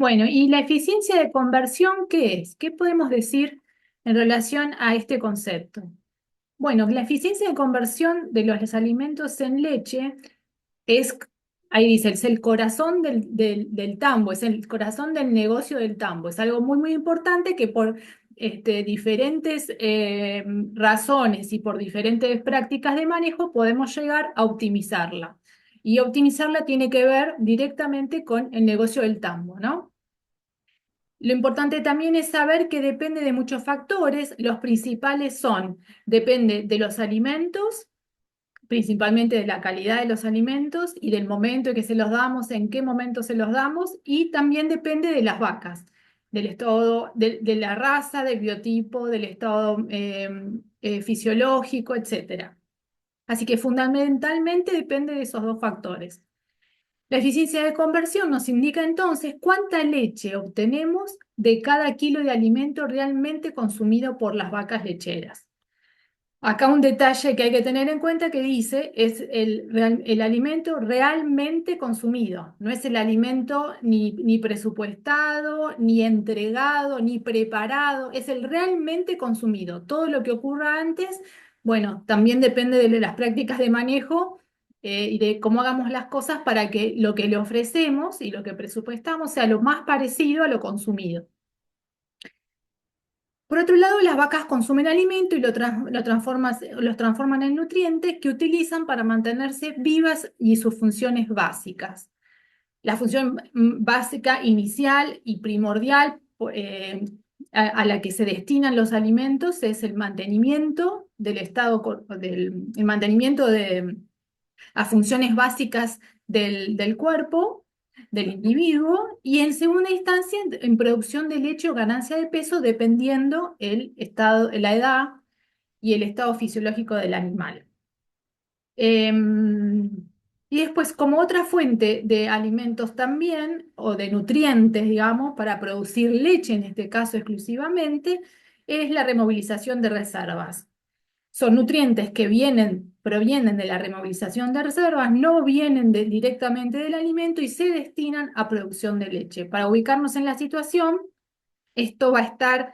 Bueno, ¿y la eficiencia de conversión qué es? ¿Qué podemos decir en relación a este concepto? Bueno, la eficiencia de conversión de los alimentos en leche es, ahí dice, es el corazón del tambo, es el corazón del negocio del tambo. Es algo muy, muy importante que por diferentes razones y por diferentes prácticas de manejo podemos llegar a optimizarla. Y optimizarla tiene que ver directamente con el negocio del tambo, ¿no? Lo importante también es saber que depende de muchos factores. Los principales son, depende de los alimentos, principalmente de la calidad de los alimentos y del momento en que se los damos, en qué momento se los damos, y también depende de las vacas, del estado, de la raza, del biotipo, del estado fisiológico, etcétera. Así que fundamentalmente depende de esos dos factores. La eficiencia de conversión nos indica entonces cuánta leche obtenemos de cada kilo de alimento realmente consumido por las vacas lecheras. Acá un detalle que hay que tener en cuenta que dice es el alimento realmente consumido, no es el alimento ni presupuestado, ni entregado, ni preparado, es el realmente consumido. Todo lo que ocurra antes, bueno, también depende de las prácticas de manejo y de cómo hagamos las cosas para que lo que le ofrecemos y lo que presupuestamos sea lo más parecido a lo consumido. Por otro lado, las vacas consumen alimento y los transforman en nutrientes que utilizan para mantenerse vivas y sus funciones básicas. La función básica, inicial y primordial a la que se destinan los alimentos es el mantenimiento del el mantenimiento de a funciones básicas del cuerpo, del individuo, y en segunda instancia en producción de leche o ganancia de peso, dependiendo el estado, la edad y el estado fisiológico del animal. Em, y después, como otra fuente de alimentos también, o de nutrientes, digamos, para producir leche, en este caso exclusivamente, es la removilización de reservas. Son nutrientes que provienen de la removilización de reservas, no vienen directamente del alimento y se destinan a producción de leche. Para ubicarnos en la situación, esto va a estar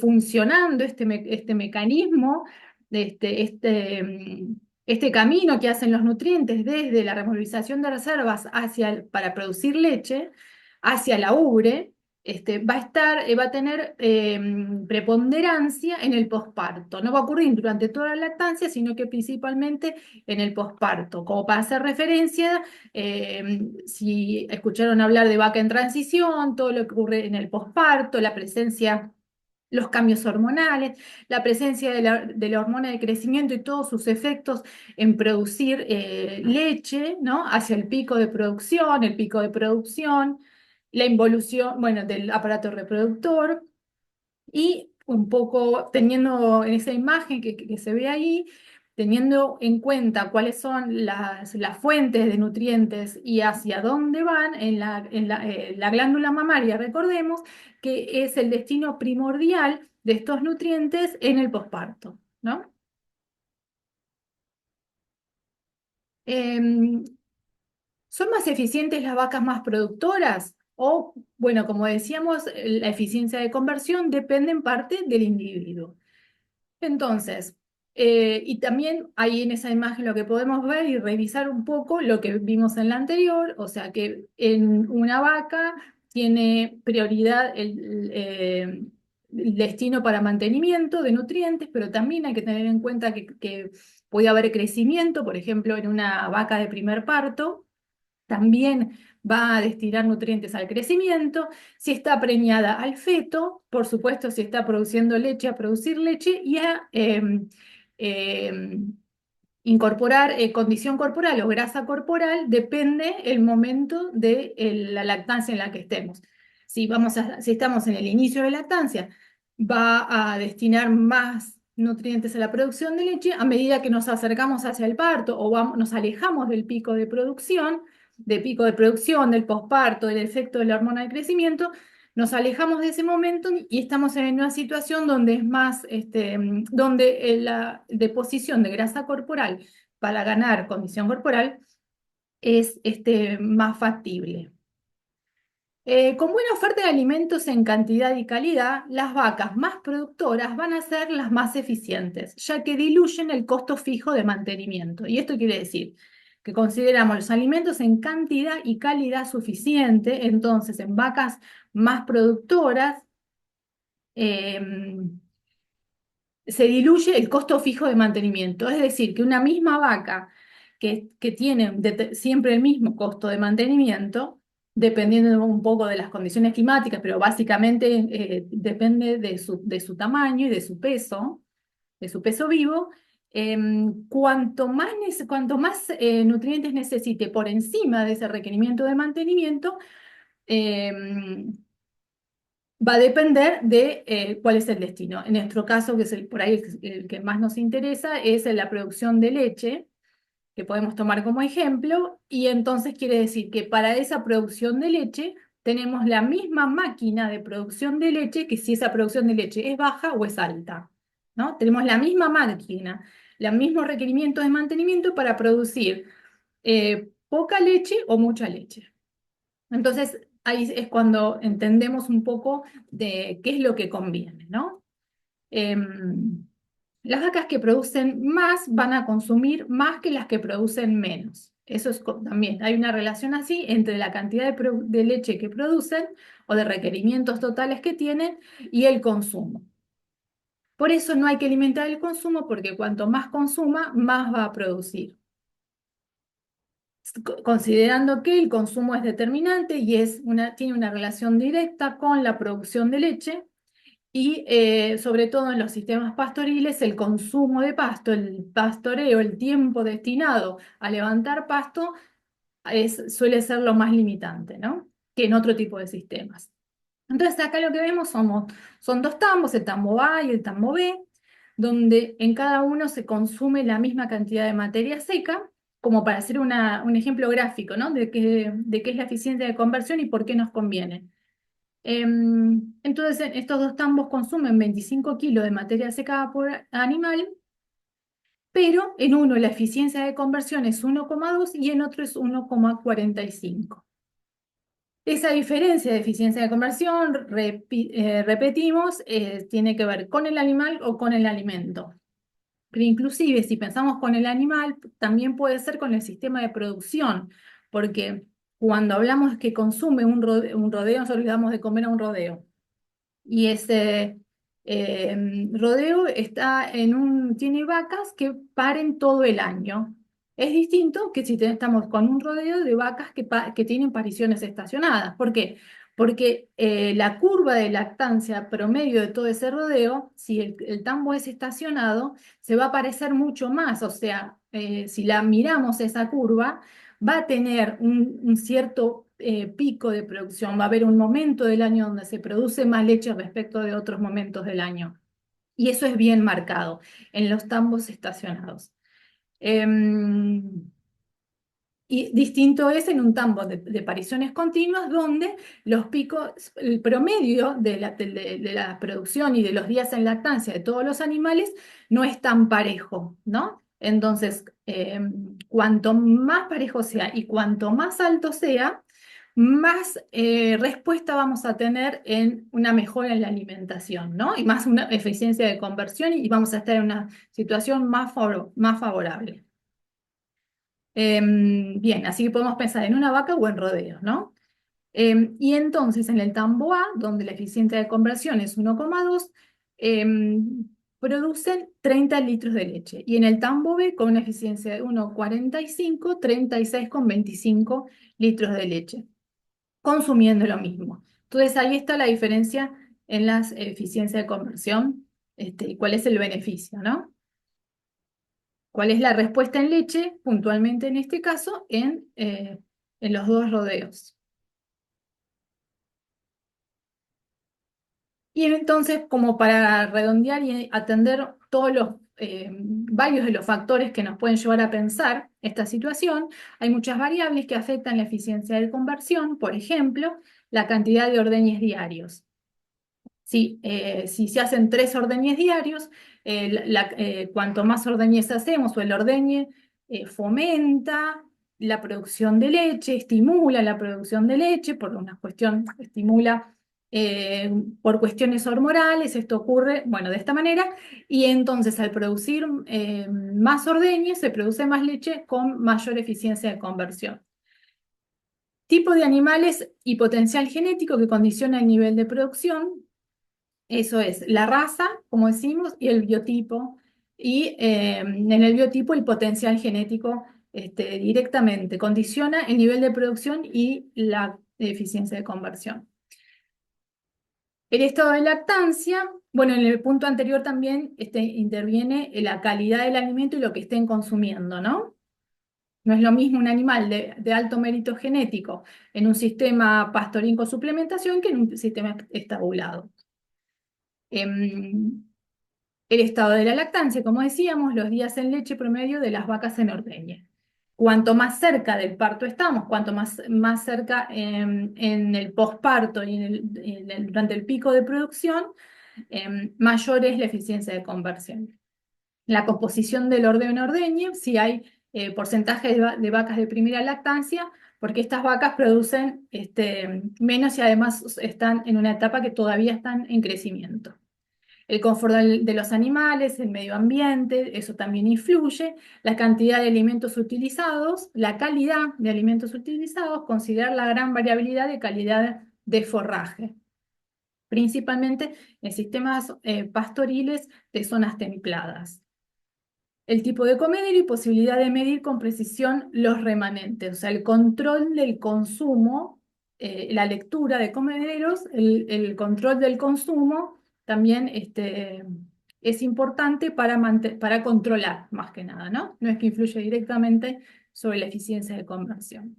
funcionando, este mecanismo, este camino que hacen los nutrientes desde la removilización de reservas para producir leche hacia la ubre, va a tener preponderancia en el posparto. No va a ocurrir durante toda la lactancia, sino que principalmente en el posparto. Como para hacer referencia, si escucharon hablar de vaca en transición, todo lo que ocurre en el posparto, la presencia, los cambios hormonales, la presencia de la hormona de crecimiento y todos sus efectos en producir leche, ¿no? Hacia el pico de producción, la involución, bueno, del aparato reproductor y un poco teniendo en esa imagen que se ve ahí, teniendo en cuenta cuáles son las fuentes de nutrientes y hacia dónde van la glándula mamaria, recordemos que es el destino primordial de estos nutrientes en el posparto, ¿no? Em, ¿Son más eficientes las vacas más productoras? O, bueno, como decíamos, la eficiencia de conversión depende en parte del individuo. Entonces, y también ahí en esa imagen lo que podemos ver y revisar un poco lo que vimos en la anterior, o sea que en una vaca tiene prioridad el destino para mantenimiento de nutrientes, pero también hay que tener en cuenta que puede haber crecimiento, por ejemplo, en una vaca de primer parto también va a destinar nutrientes al crecimiento, si está preñada al feto, por supuesto, si está produciendo leche, a producir leche y a incorporar condición corporal o grasa corporal, depende el momento de la lactancia en la que estemos. Si estamos en el inicio de lactancia, va a destinar más nutrientes a la producción de leche. A medida que nos acercamos hacia el parto o nos alejamos del pico de producción, del posparto, del efecto de la hormona de crecimiento, nos alejamos de ese momento y estamos en una situación donde es más, donde la deposición de grasa corporal para ganar condición corporal es más factible. Con buena oferta de alimentos en cantidad y calidad, las vacas más productoras van a ser las más eficientes, ya que diluyen el costo fijo de mantenimiento. Y esto quiere decir que consideramos los alimentos en cantidad y calidad suficiente, entonces en vacas más productoras em, se diluye el costo fijo de mantenimiento. Es decir, que una misma vaca que tiene siempre el mismo costo de mantenimiento, dependiendo un poco de las condiciones climáticas, pero básicamente depende de su tamaño y de su peso vivo, cuanto más nutrientes necesite por encima de ese requerimiento de mantenimiento, em, va a depender de cuál es el destino. En nuestro caso, que es por ahí el que más nos interesa, es la producción de leche, que podemos tomar como ejemplo, y entonces quiere decir que para esa producción de leche tenemos la misma máquina de producción de leche que si esa producción de leche es baja o es alta, ¿no? Tenemos la misma máquina, los mismos requerimientos de mantenimiento para producir poca leche o mucha leche. Entonces, ahí es cuando entendemos un poco de qué es lo que conviene, ¿no? Em, las vacas que producen más van a consumir más que las que producen menos. Eso es también, hay una relación así entre la cantidad de leche que producen o de requerimientos totales que tienen y el consumo. Por eso no hay que alimentar el consumo porque cuanto más consuma, más va a producir, considerando que el consumo es determinante y tiene una relación directa con la producción de leche y sobre todo en los sistemas pastoriles el consumo de pasto, el pastoreo, el tiempo destinado a levantar pasto suele ser lo más limitante, ¿no? Que en otro tipo de sistemas. Entonces acá lo que vemos son dos tambos, el tambo A y el tambo B, donde en cada uno se consume la misma cantidad de materia seca, como para hacer un ejemplo gráfico, ¿no? De qué es la eficiencia de conversión y por qué nos conviene. Entonces, estos dos tambos consumen 25 kilos de materia seca por animal, pero en uno la eficiencia de conversión es 1,2 y en otro es 1,45. Esa diferencia de eficiencia de conversión, repetimos, tiene que ver con el animal o con el alimento. Pero inclusive si pensamos con el animal, también puede ser con el sistema de producción, porque cuando hablamos que consume un rodeo, nosotros le damos de comer a un rodeo. Y ese rodeo tiene vacas que paren todo el año. Es distinto que si estamos con un rodeo de vacas que tienen pariciones estacionadas. ¿Por qué? Porque la curva de lactancia promedio de todo ese rodeo, si el tambo es estacionado, se va a parecer mucho más. O sea, si la miramos esa curva, va a tener un cierto pico de producción, va a haber un momento del año donde se produce más leche respecto de otros momentos del año. Y eso es bien marcado en los tambos estacionados. Em, y distinto es en un tambo de pariciones continuas, donde los picos, el promedio de la producción y de los días en lactancia de todos los animales no es tan parejo, ¿no? Entonces, cuanto más parejo sea y cuanto más alto sea, más respuesta vamos a tener en una mejora en la alimentación, ¿no? Y más una eficiencia de conversión y vamos a estar en una situación más favorable. Bien, así que podemos pensar en una vaca o en rodeos, ¿no? Y entonces en el tambo A, donde la eficiencia de conversión es 1,2, producen 30 litros de leche. Y en el tambo B, con una eficiencia de 1,45, 36,25 litros de leche, consumiendo lo mismo. Entonces ahí está la diferencia en la eficiencia de conversión, y cuál es el beneficio, ¿no? ¿Cuál es la respuesta en leche, puntualmente en este caso, en los dos rodeos? Y entonces, como para redondear y atender todos varios de los factores que nos pueden llevar a pensar esta situación, hay muchas variables que afectan la eficiencia de conversión, por ejemplo, la cantidad de ordeñes diarios. Si se hacen 3 ordeñes diarios, cuanto más ordeñes hacemos o el ordeñe fomenta la producción de leche, estimula la producción de leche por una cuestión, estimula por cuestiones hormonales, esto ocurre, bueno, de esta manera, y entonces al producir más ordeñes se produce más leche con mayor eficiencia de conversión. Tipo de animales y potencial genético que condiciona el nivel de producción. Eso es la raza, como decimos, y el biotipo. Y en el biotipo el potencial genético directamente condiciona el nivel de producción y la eficiencia de conversión. El estado de lactancia, bueno, en el punto anterior también interviene la calidad del alimento y lo que estén consumiendo, ¿no? No es lo mismo un animal de alto mérito genético en un sistema pastoril con suplementación que en un sistema estabulado. El estado de la lactancia, como decíamos, los días en leche promedio de las vacas en ordeña. Cuanto más cerca del parto estamos, cuanto más cerca en el posparto y durante el pico de producción, mayor es la eficiencia de conversión. La composición del ordeo en ordeñe, si hay porcentaje de vacas de primera lactancia, porque estas vacas producen menos y además están en una etapa que todavía están en crecimiento. El confort de los animales, el medio ambiente, eso también influye. La cantidad de alimentos utilizados, la calidad de alimentos utilizados, considerar la gran variabilidad de calidad de forraje, principalmente en sistemas pastoriles de zonas templadas. El tipo de comedero y posibilidad de medir con precisión los remanentes, o sea, el control del consumo, la lectura de comederos, el control del consumo también es importante para controlar, más que nada, ¿no? No es que influye directamente sobre la eficiencia de conversión.